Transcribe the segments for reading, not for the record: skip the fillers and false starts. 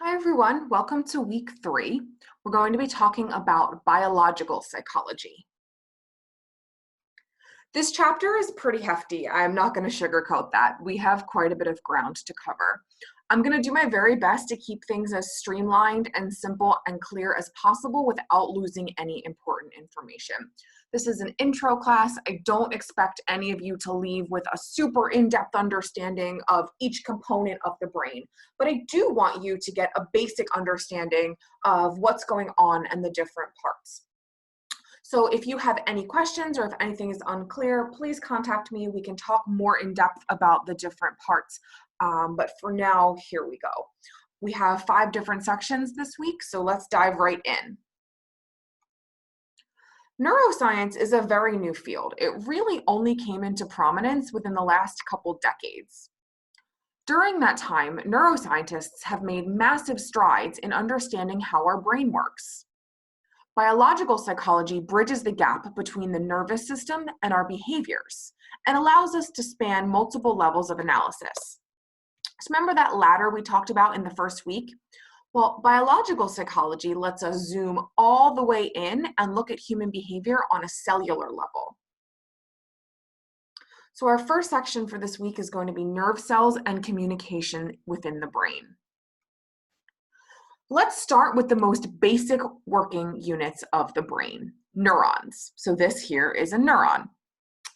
Hi everyone, welcome to week 3. We're going to be talking about biological psychology. This chapter is pretty hefty. I'm not going to sugarcoat that. We have quite a bit of ground to cover. I'm going to do my very best to keep things as streamlined and simple and clear as possible without losing any important information. This is an intro class. I don't expect any of you to leave with a super in-depth understanding of each component of the brain, but I do want you to get a basic understanding of what's going on and the different parts. So if you have any questions or if anything is unclear, please contact me. We can talk more in depth about the different parts. But for now, here we go. We have 5 different sections this week, so let's dive right in. Neuroscience is a very new field. It really only came into prominence within the last couple decades. During that time, neuroscientists have made massive strides in understanding how our brain works. Biological psychology bridges the gap between the nervous system and our behaviors and allows us to span multiple levels of analysis. So remember that ladder we talked about in the first week? Well, biological psychology lets us zoom all the way in and look at human behavior on a cellular level. So our first section for this week is going to be nerve cells and communication within the brain. Let's start with the most basic working units of the brain, neurons. So this here is a neuron.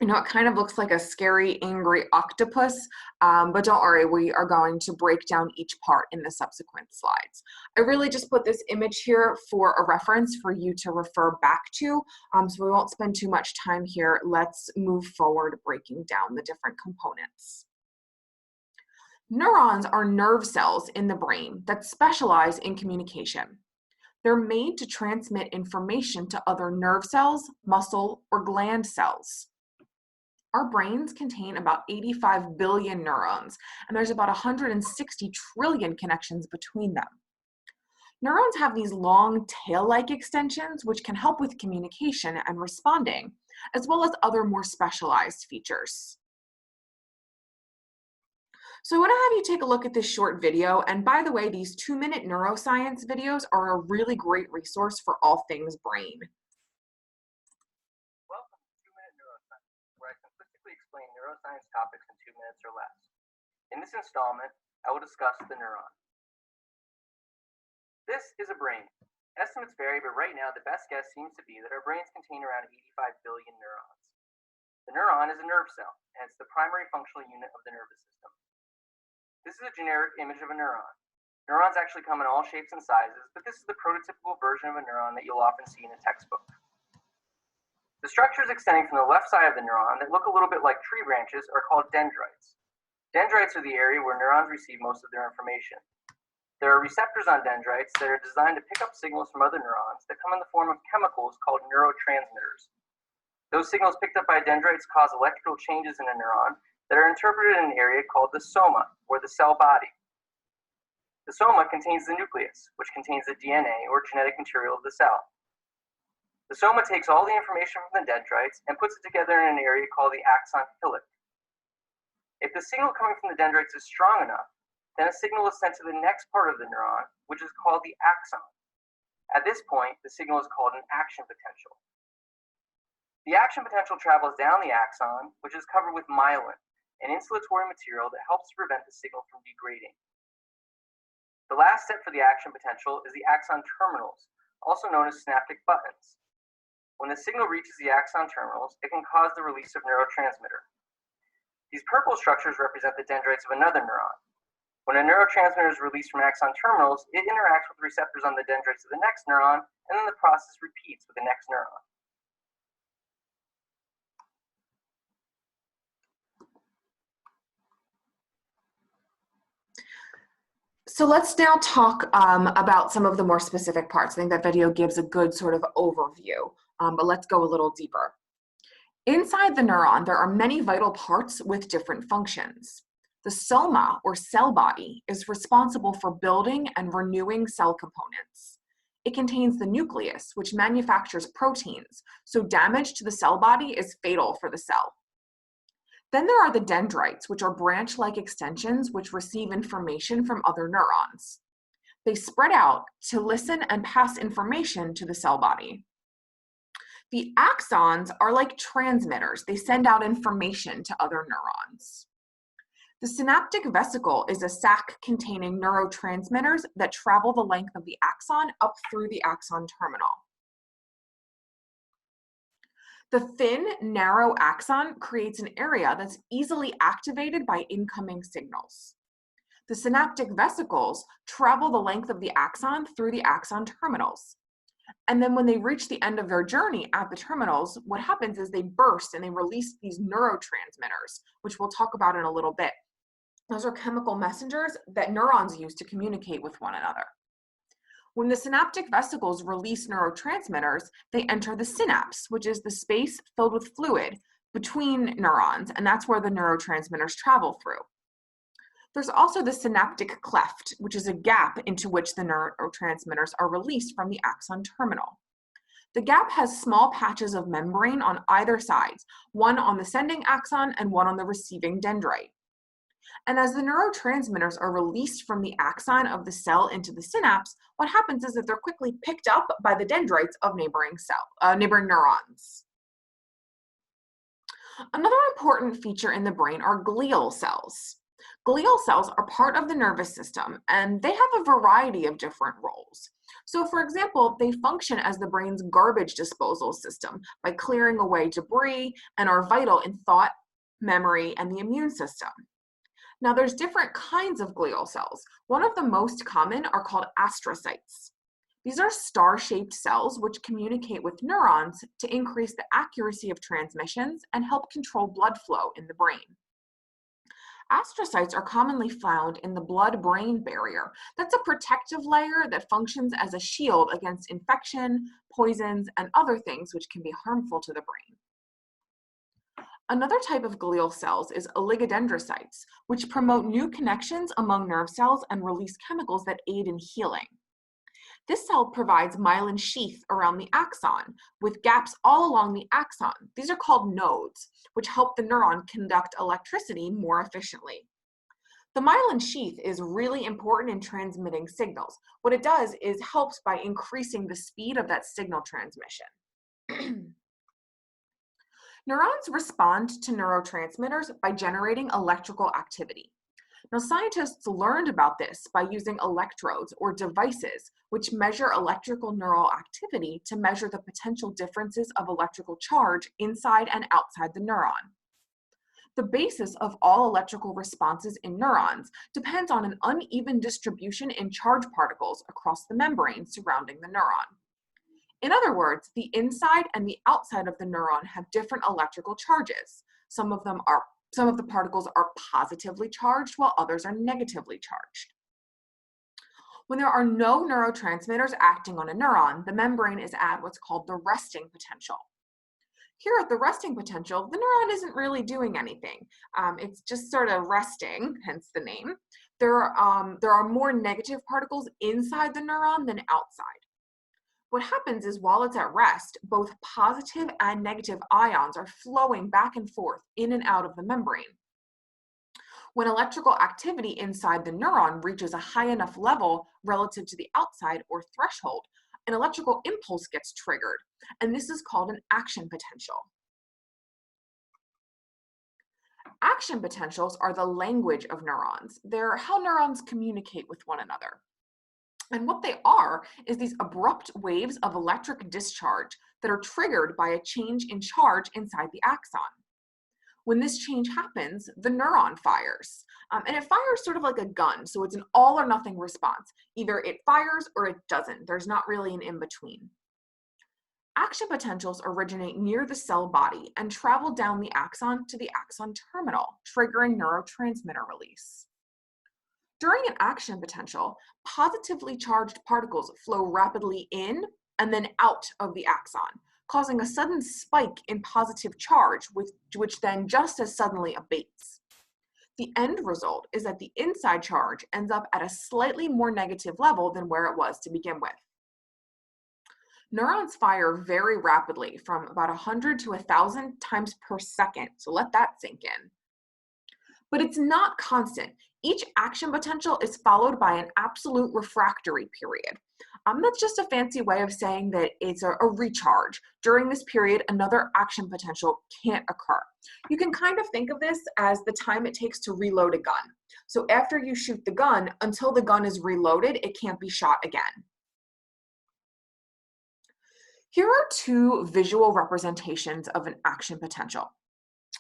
You know, it kind of looks like a scary, angry octopus, but don't worry, we are going to break down each part in the subsequent slides. I really just put this image here for a reference for you to refer back to, so we won't spend too much time here. Let's move forward breaking down the different components. Neurons are nerve cells in the brain that specialize in communication. They're made to transmit information to other nerve cells, muscle, or gland cells. Our brains contain about 85 billion neurons, and there's about 160 trillion connections between them. Neurons have these long tail-like extensions which can help with communication and responding, as well as other more specialized features. So I want to have you take a look at this short video, and by the way, these 2-minute neuroscience videos are a really great resource for all things brain. Welcome to 2-Minute Neuroscience, where I simplistically explain neuroscience topics in 2 minutes or less. In this installment, I will discuss the neuron. This is a brain. Estimates vary, but right now the best guess seems to be that our brains contain around 85 billion neurons. The neuron is a nerve cell, and it's the primary functional unit of the nervous system. This is a generic image of a neuron. Neurons actually come in all shapes and sizes, but this is the prototypical version of a neuron that you'll often see in a textbook. The structures extending from the left side of the neuron that look a little bit like tree branches are called dendrites. Dendrites are the area where neurons receive most of their information. There are receptors on dendrites that are designed to pick up signals from other neurons that come in the form of chemicals called neurotransmitters. Those signals picked up by dendrites cause electrical changes in a neuron that are interpreted in an area called the soma, or the cell body. The soma contains the nucleus, which contains the DNA, or genetic material of the cell. The soma takes all the information from the dendrites and puts it together in an area called the axon hillock. If the signal coming from the dendrites is strong enough, then a signal is sent to the next part of the neuron, which is called the axon. At this point, the signal is called an action potential. The action potential travels down the axon, which is covered with myelin, an insulatory material that helps to prevent the signal from degrading. The last step for the action potential is the axon terminals, also known as synaptic buttons. When the signal reaches the axon terminals, it can cause the release of neurotransmitter. These purple structures represent the dendrites of another neuron. When a neurotransmitter is released from axon terminals, it interacts with receptors on the dendrites of the next neuron, and then the process repeats with the next neuron. So let's now talk about some of the more specific parts. I think that video gives a good sort of overview, but let's go a little deeper. Inside the neuron, there are many vital parts with different functions. The soma, or cell body, is responsible for building and renewing cell components. It contains the nucleus, which manufactures proteins, so damage to the cell body is fatal for the cell. Then there are the dendrites, which are branch-like extensions which receive information from other neurons. They spread out to listen and pass information to the cell body. The axons are like transmitters. They send out information to other neurons. The synaptic vesicle is a sac containing neurotransmitters that travel the length of the axon up through the axon terminal. The thin, narrow axon creates an area that's easily activated by incoming signals. The synaptic vesicles travel the length of the axon through the axon terminals. And then when they reach the end of their journey at the terminals, what happens is they burst and they release these neurotransmitters, which we'll talk about in a little bit. Those are chemical messengers that neurons use to communicate with one another. When the synaptic vesicles release neurotransmitters, they enter the synapse, which is the space filled with fluid between neurons, and that's where the neurotransmitters travel through. There's also the synaptic cleft, which is a gap into which the neurotransmitters are released from the axon terminal. The gap has small patches of membrane on either side, one on the sending axon and one on the receiving dendrite. And as the neurotransmitters are released from the axon of the cell into the synapse, what happens is that they're quickly picked up by the dendrites of neighboring neurons. Another important feature in the brain are glial cells. Glial cells are part of the nervous system, and they have a variety of different roles. So, for example, they function as the brain's garbage disposal system by clearing away debris and are vital in thought, memory, and the immune system. Now, there's different kinds of glial cells. One of the most common are called astrocytes. These are star-shaped cells which communicate with neurons to increase the accuracy of transmissions and help control blood flow in the brain. Astrocytes are commonly found in the blood-brain barrier. That's a protective layer that functions as a shield against infection, poisons, and other things which can be harmful to the brain. Another type of glial cells is oligodendrocytes, which promote new connections among nerve cells and release chemicals that aid in healing. This cell provides myelin sheath around the axon, with gaps all along the axon. These are called nodes, which help the neuron conduct electricity more efficiently. The myelin sheath is really important in transmitting signals. What it does is helps by increasing the speed of that signal transmission. Neurons respond to neurotransmitters by generating electrical activity. Now, scientists learned about this by using electrodes or devices which measure electrical neural activity to measure the potential differences of electrical charge inside and outside the neuron. The basis of all electrical responses in neurons depends on an uneven distribution in charge particles across the membrane surrounding the neuron. In other words, the inside and the outside of the neuron have different electrical charges. Some of the particles are positively charged while others are negatively charged. When there are no neurotransmitters acting on a neuron, the membrane is at what's called the resting potential. Here at the resting potential, the neuron isn't really doing anything. It's just sort of resting, hence the name. There are more negative particles inside the neuron than outside. What happens is while it's at rest, both positive and negative ions are flowing back and forth in and out of the membrane. When electrical activity inside the neuron reaches a high enough level relative to the outside or threshold, an electrical impulse gets triggered, and this is called an action potential. Action potentials are the language of neurons. They're how neurons communicate with one another. And what they are is these abrupt waves of electric discharge that are triggered by a change in charge inside the axon. When this change happens, the neuron fires. And it fires sort of like a gun, so it's an all or nothing response. Either it fires or it doesn't. There's not really an in-between. Action potentials originate near the cell body and travel down the axon to the axon terminal, triggering neurotransmitter release. During an action potential, positively charged particles flow rapidly in and then out of the axon, causing a sudden spike in positive charge, which then just as suddenly abates. The end result is that the inside charge ends up at a slightly more negative level than where it was to begin with. Neurons fire very rapidly, from about 100 to 1,000 times per second, so let that sink in. But it's not constant. Each action potential is followed by an absolute refractory period. That's just a fancy way of saying that it's a recharge. During this period, another action potential can't occur. You can kind of think of this as the time it takes to reload a gun. So after you shoot the gun, until the gun is reloaded, it can't be shot again. Here are two visual representations of an action potential.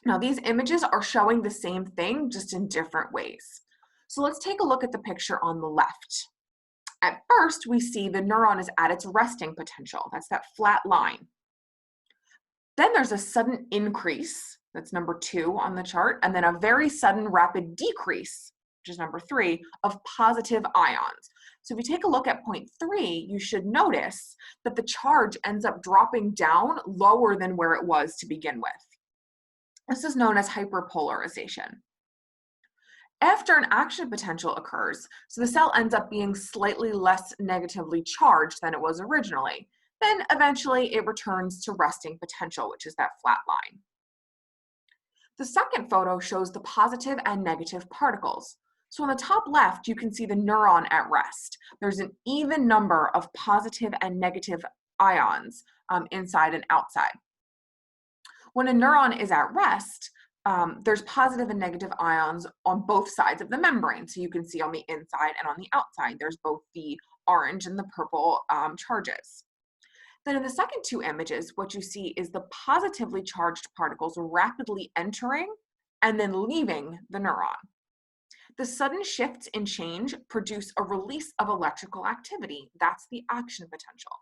Now, these images are showing the same thing, just in different ways. So let's take a look at the picture on the left. At first, we see the neuron is at its resting potential. That's that flat line. Then there's a sudden increase, that's number 2 on the chart, and then a very sudden rapid decrease, which is number 3, of positive ions. So if you take a look at point 3, you should notice that the charge ends up dropping down lower than where it was to begin with. This is known as hyperpolarization. After an action potential occurs, so the cell ends up being slightly less negatively charged than it was originally. Then eventually it returns to resting potential, which is that flat line. The second photo shows the positive and negative particles. So on the top left, you can see the neuron at rest. There's an even number of positive and negative ions inside and outside. When a neuron is at rest, there's positive and negative ions on both sides of the membrane. So you can see on the inside and on the outside, there's both the orange and the purple charges. Then in the second 2 images, what you see is the positively charged particles rapidly entering and then leaving the neuron. The sudden shifts in change produce a release of electrical activity. That's the action potential.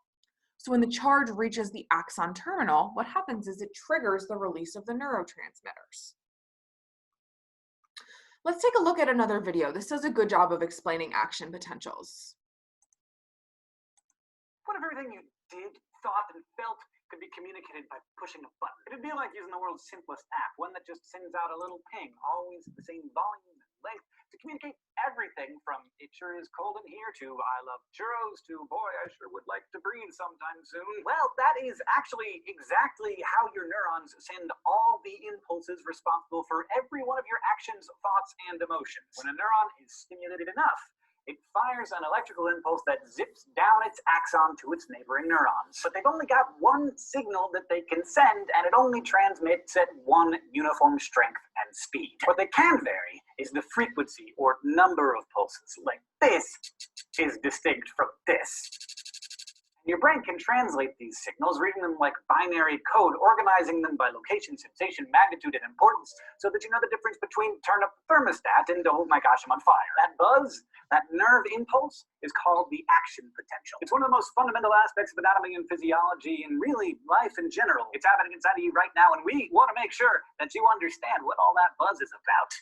So when the charge reaches the axon terminal, what happens is it triggers the release of the neurotransmitters. Let's take a look at another video. This does a good job of explaining action potentials. What if everything you did, thought, and felt could be communicated by pushing a button? It'd be like using the world's simplest app, one that just sends out a little ping, always at the same volume and length, to communicate everything from "it sure is cold in here" to "I love churros" to "boy, I sure would like to breathe sometime soon." Well, that is actually exactly how your neurons send all the impulses responsible for every one of your actions, thoughts, and emotions. When a neuron is stimulated enough, it fires an electrical impulse that zips down its axon to its neighboring neurons. But they've only got one signal that they can send, and it only transmits at one uniform strength and speed. What they can vary is the frequency or number of pulses. Like this is distinct from this. Your brain can translate these signals, reading them like binary code, organizing them by location, sensation, magnitude, and importance, so that you know the difference between "turn up the thermostat" and "oh my gosh, I'm on fire." That buzz, that nerve impulse, is called the action potential. It's one of the most fundamental aspects of anatomy and physiology, and really life in general. It's happening inside of you right now, and we want to make sure that you understand what all that buzz is about.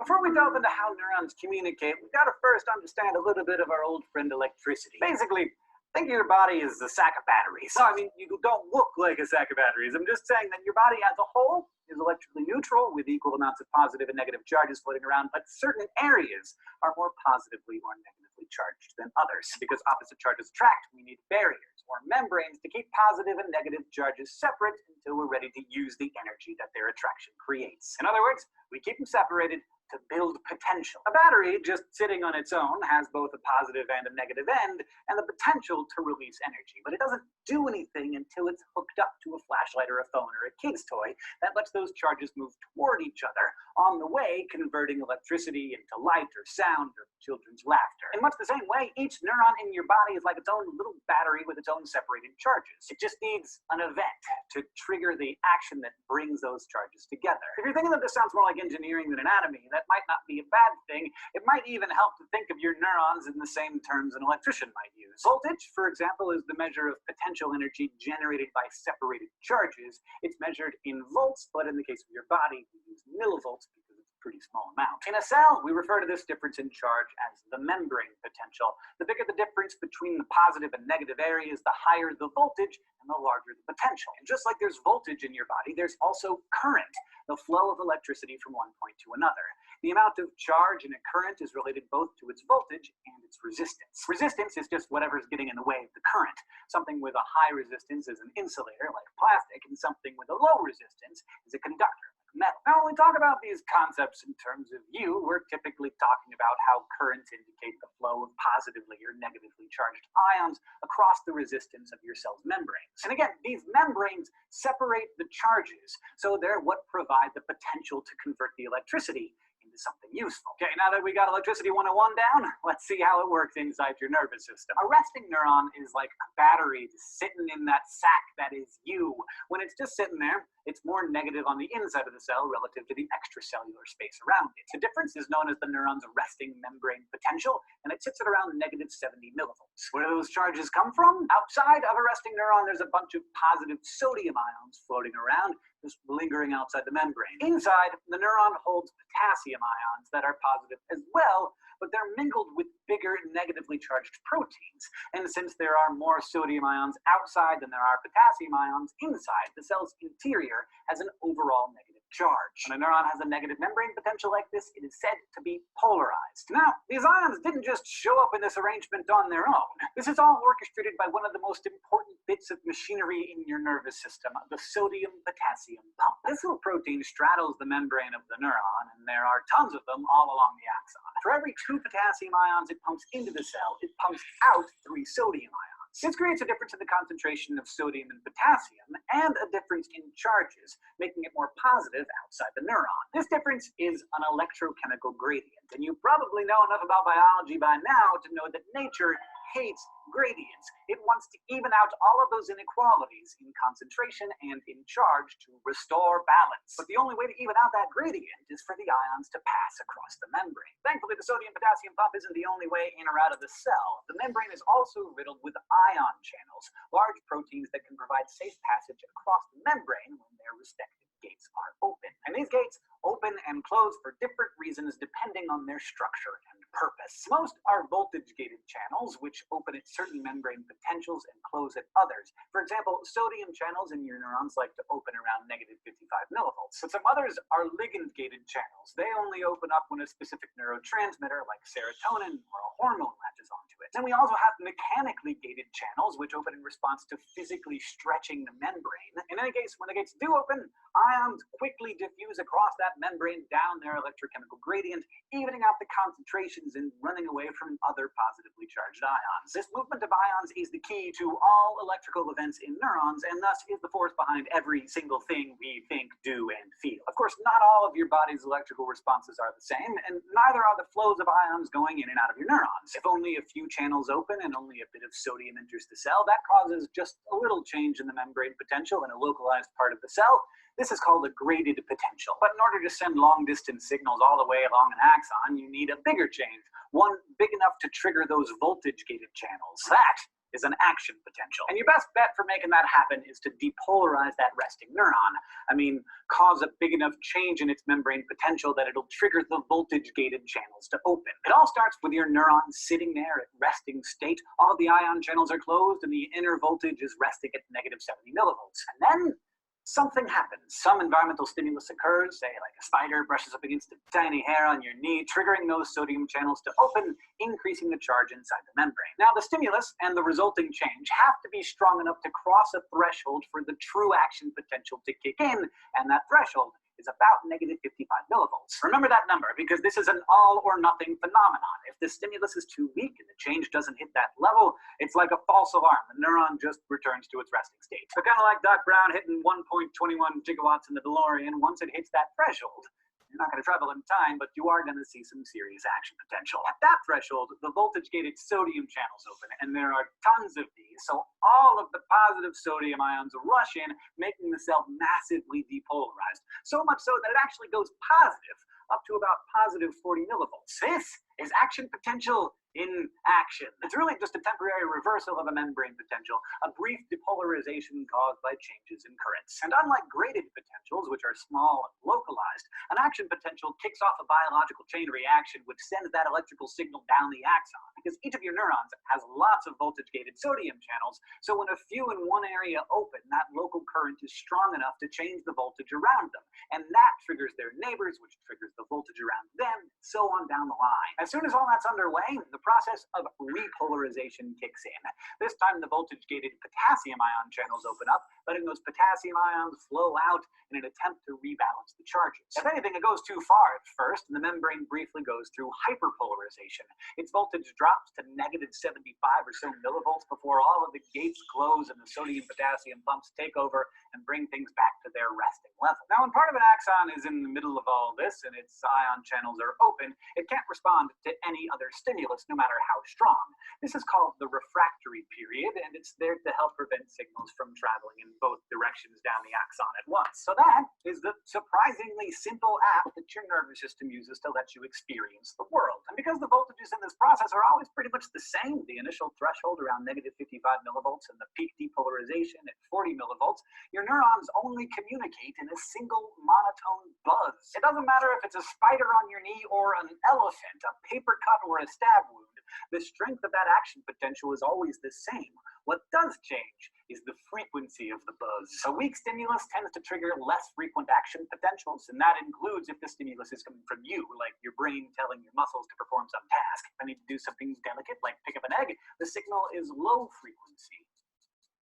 Before we delve into how neurons communicate, we've got to first understand a little bit of our old friend electricity. Basically, think of your body as a sack of batteries. No, I mean, you don't look like a sack of batteries. I'm just saying that your body as a whole is electrically neutral with equal amounts of positive and negative charges floating around, but certain areas are more positively or negatively charged than others. Because opposite charges attract, we need barriers or membranes to keep positive and negative charges separate until we're ready to use the energy that their attraction creates. In other words, we keep them separated to build potential. A battery, just sitting on its own, has both a positive and a negative end, and the potential to release energy. But it doesn't do anything until it's hooked up to a flashlight or a phone or a kid's toy that lets those charges move toward each other, on the way converting electricity into light or sound or children's laughter. In much the same way, each neuron in your body is like its own little battery with its own separated charges. It just needs an event to trigger the action that brings those charges together. If you're thinking that this sounds more like engineering than anatomy, that might not be a bad thing. It might even help to think of your neurons in the same terms an electrician might use. Voltage, for example, is the measure of potential energy generated by separated charges. It's measured in volts, but in the case of your body, we use millivolts because it's a pretty small amount. In a cell, we refer to this difference in charge as the membrane potential. The bigger the difference between the positive and negative areas, the higher the voltage and the larger the potential. And just like there's voltage in your body, there's also current, the flow of electricity from one point to another. The amount of charge in a current is related both to its voltage and its resistance. Resistance is just whatever's getting in the way of the current. Something with a high resistance is an insulator, like plastic, and something with a low resistance is a conductor, metal. Now, when we talk about these concepts in terms of U, we're typically talking about how currents indicate the flow of positively or negatively charged ions across the resistance of your cell's membranes. And again, these membranes separate the charges, so they're what provide the potential to convert the electricity into something useful. Okay, now that we got electricity 101 down, let's see how it works inside your nervous system. A resting neuron is like a battery sitting in that sack that is you. When it's just sitting there, it's more negative on the inside of the cell relative to the extracellular space around it. The difference is known as the neuron's resting membrane potential, and it sits at around -70 millivolts. Where do those charges come from? Outside of a resting neuron, there's a bunch of positive sodium ions floating around, just lingering outside the membrane. Inside, the neuron holds potassium ions that are positive as well, but they're mingled with bigger negatively charged proteins. And since there are more sodium ions outside than there are potassium ions inside, the cell's interior has an overall negative charge. When a neuron has a negative membrane potential like this, it is said to be polarized. Now, these ions didn't just show up in this arrangement on their own. This is all orchestrated by one of the most important bits of machinery in your nervous system, the sodium-potassium pump. This little protein straddles the membrane of the neuron, and there are tons of them all along the axon. For every 2 potassium ions it pumps into the cell, it pumps out 3 sodium ions. This creates a difference in the concentration of sodium and potassium, and a difference in charges, making it more positive outside the neuron. This difference is an electrochemical gradient, and you probably know enough about biology by now to know that nature hates gradients. It wants to even out all of those inequalities in concentration and in charge to restore balance. But the only way to even out that gradient is for the ions to pass across the membrane. Thankfully, the sodium-potassium pump isn't the only way in or out of the cell. The membrane is also riddled with ion channels, large proteins that can provide safe passage across the membrane when their respective gates are open. And these gates open and close for different reasons depending on their structure and purpose. Most are voltage-gated channels, which open at certain membrane potentials and close at others. For example, sodium channels in your neurons like to open around -55 millivolts. But some others are ligand-gated channels. They only open up when a specific neurotransmitter, like serotonin or a hormone, latches onto it. Then we also have mechanically gated channels, which open in response to physically stretching the membrane. In any case, when the gates do open, ions quickly diffuse across that membrane down their electrochemical gradient, evening out the concentrations and running away from other positively charged ions. This movement of ions is the key to all electrical events in neurons, and thus is the force behind every single thing we think, do, and feel. Of course, not all of your body's electrical responses are the same, and neither are the flows of ions going in and out of your neurons. If only a few channels open and only a bit of sodium enters the cell, that causes just a little change in the membrane potential in a localized part of the cell. This is called a graded potential. But in order to send long-distance signals all the way along an axon, you need a bigger change, one big enough to trigger those voltage-gated channels. That is an action potential. And your best bet for making that happen is to depolarize that resting neuron. I mean, cause a big enough change in its membrane potential that it'll trigger the voltage-gated channels to open. It all starts with your neuron sitting there at resting state. All of the ion channels are closed and the inner voltage is resting at -70 millivolts. And then something happens. Some environmental stimulus occurs, say like a spider brushes up against a tiny hair on your knee, triggering those sodium channels to open, increasing the charge inside the membrane. Now, the stimulus and the resulting change have to be strong enough to cross a threshold for the true action potential to kick in, and that threshold is about -55 millivolts. Remember that number, because this is an all-or-nothing phenomenon. If the stimulus is too weak and the change doesn't hit that level, it's like a false alarm. The neuron just returns to its resting state. So kind of like Doc Brown hitting 1.21 gigawatts in the DeLorean, once it hits that threshold, you're not going to travel in time, but you are going to see some serious action potential. At that threshold, the voltage-gated sodium channels open, and there are tons of these, so all of the positive sodium ions rush in, making the cell massively depolarized. So much so that it actually goes positive, up to about +40 millivolts. This is action potential in action. It's really just a temporary reversal of a membrane potential, a brief depolarization caused by changes in currents. And unlike graded potentials, which are small and localized, an action potential kicks off a biological chain reaction which sends that electrical signal down the axon, because each of your neurons has lots of voltage-gated sodium channels, so when a few in one area open, that local current current is strong enough to change the voltage around them. And that triggers their neighbors, which triggers the voltage around them, so on down the line. As soon as all that's underway, the process of repolarization kicks in. This time the voltage-gated potassium ion channels open up, letting those potassium ions flow out in an attempt to rebalance the charges. If anything, it goes too far at first, and the membrane briefly goes through hyperpolarization. Its voltage drops to negative 75 or so millivolts before all of the gates close and the sodium-potassium pumps take over and bring things back to their resting level. Now, when part of an axon is in the middle of all this and its ion channels are open, it can't respond to any other stimulus, no matter how strong. This is called the refractory period, and it's there to help prevent signals from traveling in both directions down the axon at once. So that is the surprisingly simple app that your nervous system uses to let you experience the world. And because the voltages in this process are always pretty much the same, the initial threshold around negative 55 millivolts and the peak depolarization at 40 millivolts, your neurons only communicate in a single monotone buzz. It doesn't matter if it's a spider on your knee or an elephant, a paper cut or a stab wound. The strength of that action potential is always the same. What does change is the frequency of the buzz. A weak stimulus tends to trigger less frequent action potentials, and that includes if the stimulus is coming from you, like your brain telling your muscles to perform some task. If I need to do something delicate, like pick up an egg, the signal is low frequency.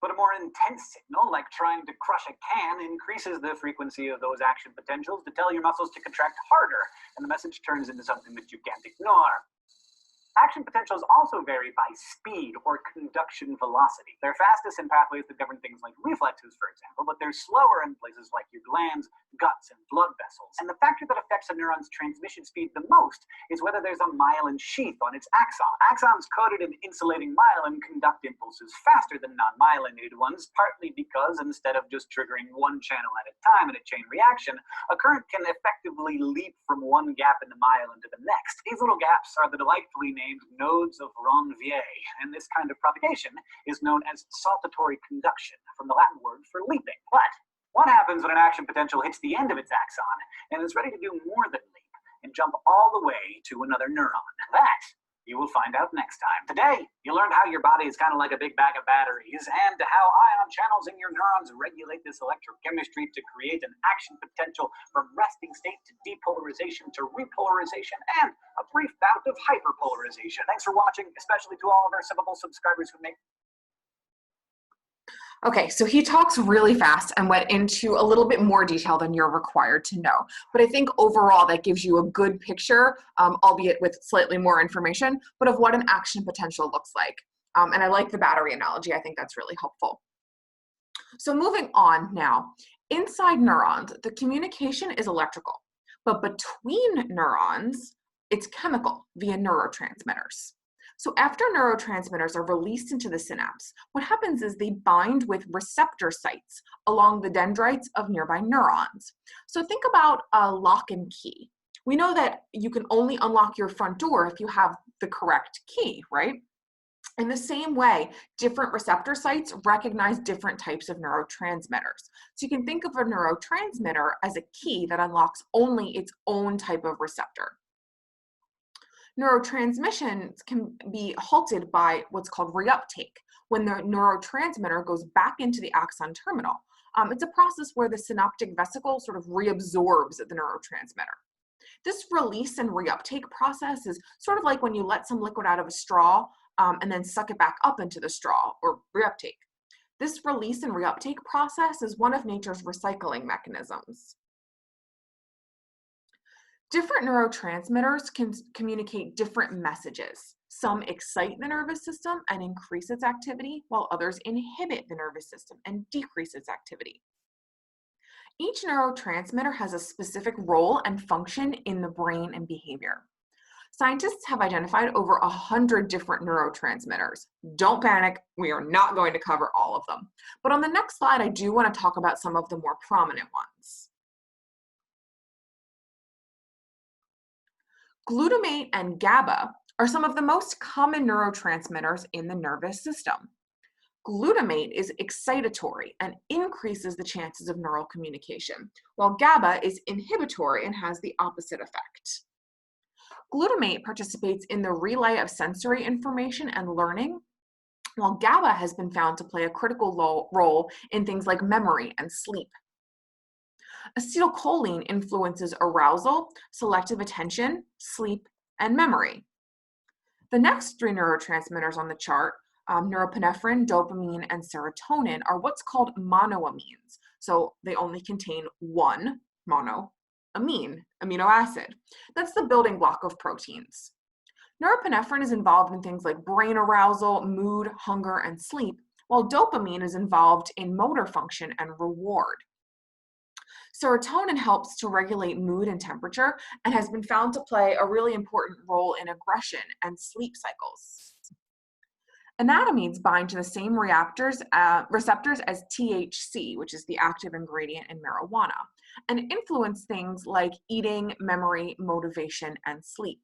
But a more intense signal, like trying to crush a can, increases the frequency of those action potentials to tell your muscles to contract harder, and the message turns into something that you can't ignore. Action potentials also vary by speed or conduction velocity. They're fastest in pathways that govern things like reflexes, for example, but they're slower in places like your glands, guts, and blood vessels. And the factor that affects a neuron's transmission speed the most is whether there's a myelin sheath on its axon. Axons coated in insulating myelin conduct impulses faster than non-myelinated ones, partly because instead of just triggering one channel at a time in a chain reaction, a current can effectively leap from one gap in the myelin to the next. These little gaps are the delightfully named nodes of Ranvier, and this kind of propagation is known as saltatory conduction, from the Latin word for leaping. But what happens when an action potential hits the end of its axon and is ready to do more than leap and jump all the way to another neuron? That you will find out next time. Today, you learned how your body is kind of like a big bag of batteries, and how ion channels in your neurons regulate this electrochemistry to create an action potential from resting state to depolarization to repolarization, and a brief bout of hyperpolarization. Thanks for watching, especially to all of our Sippable subscribers who make Okay, so he talks really fast and went into a little bit more detail than you're required to know. But I think overall that gives you a good picture, albeit with slightly more information, but of what an action potential looks like. And I like the battery analogy. I think that's really helpful. So moving on now, inside neurons, the communication is electrical, but between neurons, it's chemical via neurotransmitters. So after neurotransmitters are released into the synapse, what happens is they bind with receptor sites along the dendrites of nearby neurons. So think about a lock and key. We know that you can only unlock your front door if you have the correct key, right? In the same way, different receptor sites recognize different types of neurotransmitters. So you can think of a neurotransmitter as a key that unlocks only its own type of receptor. Neurotransmissions can be halted by what's called reuptake, when the neurotransmitter goes back into the axon terminal. It's a process where the synaptic vesicle sort of reabsorbs the neurotransmitter. This release and reuptake process is sort of like when you let some liquid out of a straw and then suck it back up into the straw, or reuptake. This release and reuptake process is one of nature's recycling mechanisms. Different neurotransmitters can communicate different messages. Some excite the nervous system and increase its activity, while others inhibit the nervous system and decrease its activity. Each neurotransmitter has a specific role and function in the brain and behavior. Scientists have identified over 100 different neurotransmitters. Don't panic, we are not going to cover all of them. But on the next slide, I do want to talk about some of the more prominent ones. Glutamate and GABA are some of the most common neurotransmitters in the nervous system. Glutamate is excitatory and increases the chances of neural communication, while GABA is inhibitory and has the opposite effect. Glutamate participates in the relay of sensory information and learning, while GABA has been found to play a critical role in things like memory and sleep. Acetylcholine influences arousal, selective attention, sleep, and memory. The next three neurotransmitters on the chart, norepinephrine, dopamine, and serotonin, are what's called monoamines. So they only contain one amino acid. That's the building block of proteins. Norepinephrine is involved in things like brain arousal, mood, hunger, and sleep, while dopamine is involved in motor function and reward. Serotonin helps to regulate mood and temperature and has been found to play a really important role in aggression and sleep cycles. Anandamines bind to the same receptors as THC, which is the active ingredient in marijuana, and influence things like eating, memory, motivation, and sleep.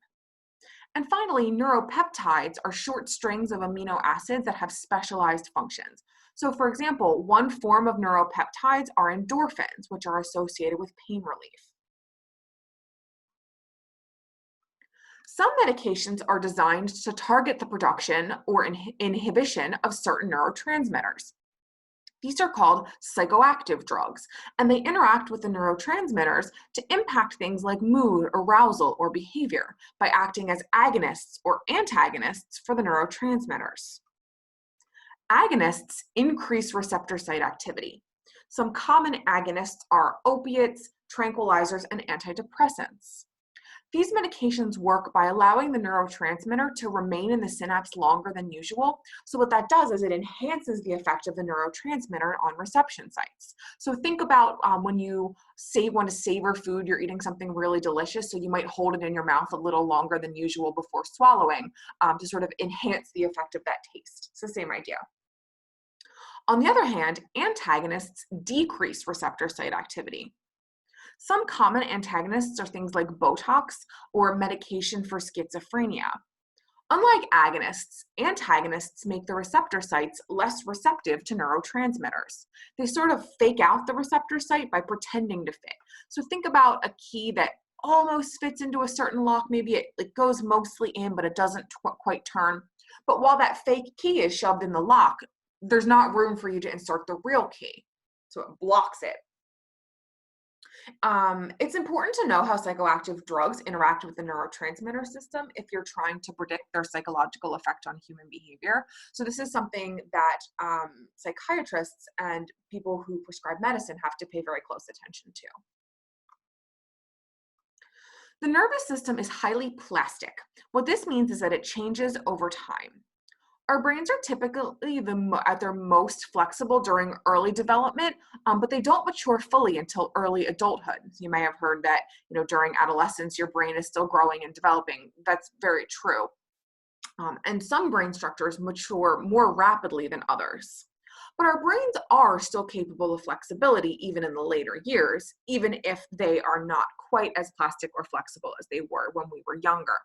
And finally, neuropeptides are short strings of amino acids that have specialized functions. So for example, one form of neuropeptides are endorphins, which are associated with pain relief. Some medications are designed to target the production or inhibition of certain neurotransmitters. These are called psychoactive drugs, and they interact with the neurotransmitters to impact things like mood, arousal, or behavior by acting as agonists or antagonists for the neurotransmitters. Agonists increase receptor site activity. Some common agonists are opiates, tranquilizers, and antidepressants. These medications work by allowing the neurotransmitter to remain in the synapse longer than usual. So what that does is it enhances the effect of the neurotransmitter on reception sites. So think about when you want to savor food, you're eating something really delicious, so you might hold it in your mouth a little longer than usual before swallowing to sort of enhance the effect of that taste. It's the same idea. On the other hand, antagonists decrease receptor site activity. Some common antagonists are things like Botox or medication for schizophrenia. Unlike agonists, antagonists make the receptor sites less receptive to neurotransmitters. They sort of fake out the receptor site by pretending to fit. So think about a key that almost fits into a certain lock. Maybe it goes mostly in, but it doesn't quite turn. But while that fake key is shoved in the lock, there's not room for you to insert the real key. So it blocks it. It's important to know how psychoactive drugs interact with the neurotransmitter system if you're trying to predict their psychological effect on human behavior. So this is something that psychiatrists and people who prescribe medicine have to pay very close attention to. The nervous system is highly plastic. What this means is that it changes over time. Our brains are typically at their most flexible during early development, but they don't mature fully until early adulthood. So you may have heard that, during adolescence, your brain is still growing and developing. That's very true. And some brain structures mature more rapidly than others. But our brains are still capable of flexibility even in the later years, even if they are not quite as plastic or flexible as they were when we were younger.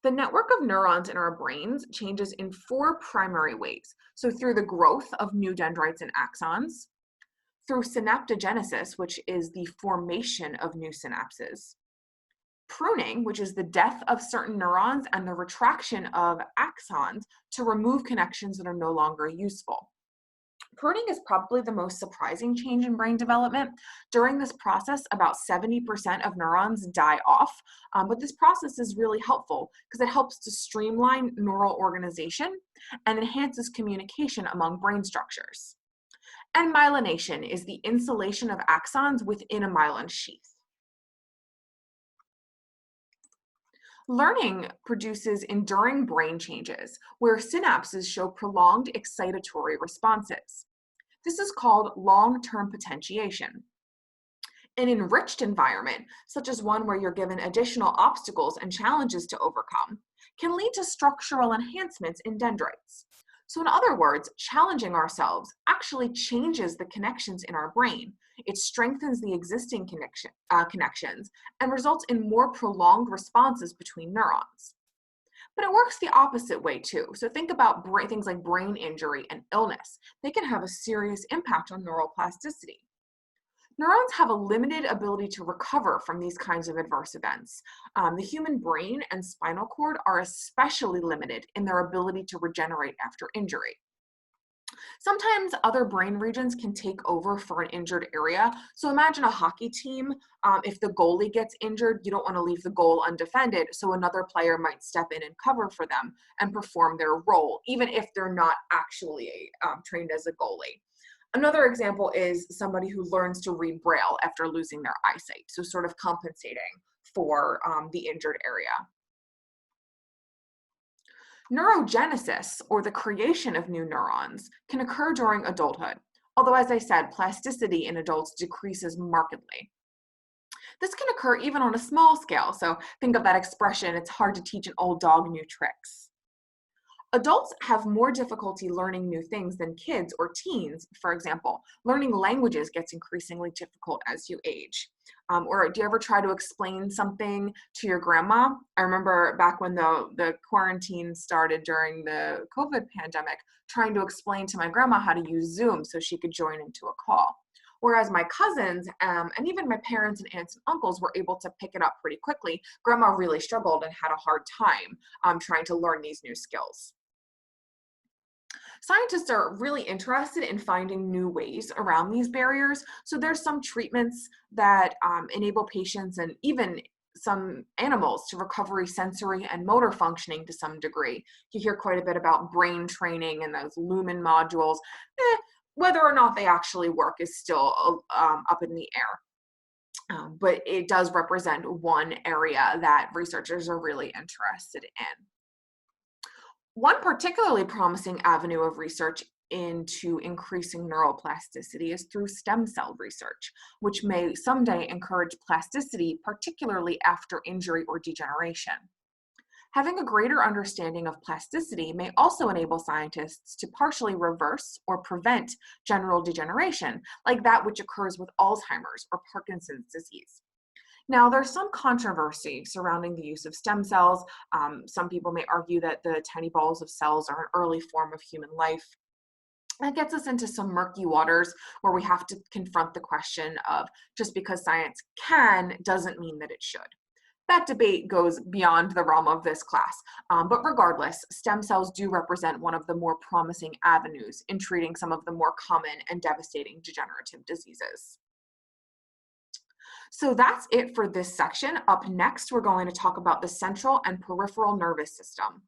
The network of neurons in our brains changes in four primary ways. So through the growth of new dendrites and axons, through synaptogenesis, which is the formation of new synapses, pruning, which is the death of certain neurons and the retraction of axons to remove connections that are no longer useful. Pruning is probably the most surprising change in brain development. During this process, about 70% of neurons die off, but this process is really helpful because it helps to streamline neural organization and enhances communication among brain structures. And myelination is the insulation of axons within a myelin sheath. Learning produces enduring brain changes where synapses show prolonged excitatory responses. This is called long-term potentiation. An enriched environment, such as one where you're given additional obstacles and challenges to overcome, can lead to structural enhancements in dendrites. So in other words, challenging ourselves actually changes the connections in our brain. It strengthens the existing connections and results in more prolonged responses between neurons. But it works the opposite way too. So think about things like brain injury and illness. They can have a serious impact on neural plasticity. Neurons have a limited ability to recover from these kinds of adverse events. The human brain and spinal cord are especially limited in their ability to regenerate after injury. Sometimes other brain regions can take over for an injured area. So imagine a hockey team. If the goalie gets injured, you don't want to leave the goal undefended. So another player might step in and cover for them and perform their role, even if they're not actually trained as a goalie. Another example is somebody who learns to read Braille after losing their eyesight. So sort of compensating for the injured area. Neurogenesis, or the creation of new neurons, can occur during adulthood, although, as I said, plasticity in adults decreases markedly. This can occur even on a small scale, so think of that expression, it's hard to teach an old dog new tricks. Adults have more difficulty learning new things than kids or teens. For example, learning languages gets increasingly difficult as you age. Or do you ever try to explain something to your grandma? I remember back when the quarantine started during the COVID pandemic, trying to explain to my grandma how to use Zoom so she could join into a call. Whereas my cousins and even my parents and aunts and uncles were able to pick it up pretty quickly, grandma really struggled and had a hard time trying to learn these new skills. Scientists are really interested in finding new ways around these barriers. So there's some treatments that enable patients and even some animals to recover sensory and motor functioning to some degree. You hear quite a bit about brain training and those lumen modules. Whether or not they actually work is still up in the air. But it does represent one area that researchers are really interested in. One particularly promising avenue of research into increasing neuroplasticity is through stem cell research, which may someday encourage plasticity, particularly after injury or degeneration. Having a greater understanding of plasticity may also enable scientists to partially reverse or prevent general degeneration, like that which occurs with Alzheimer's or Parkinson's disease. Now, there's some controversy surrounding the use of stem cells. Some people may argue that the tiny balls of cells are an early form of human life. That gets us into some murky waters where we have to confront the question of just because science can doesn't mean that it should. That debate goes beyond the realm of this class, but regardless, stem cells do represent one of the more promising avenues in treating some of the more common and devastating degenerative diseases. So that's it for this section. Up next, we're going to talk about the central and peripheral nervous system.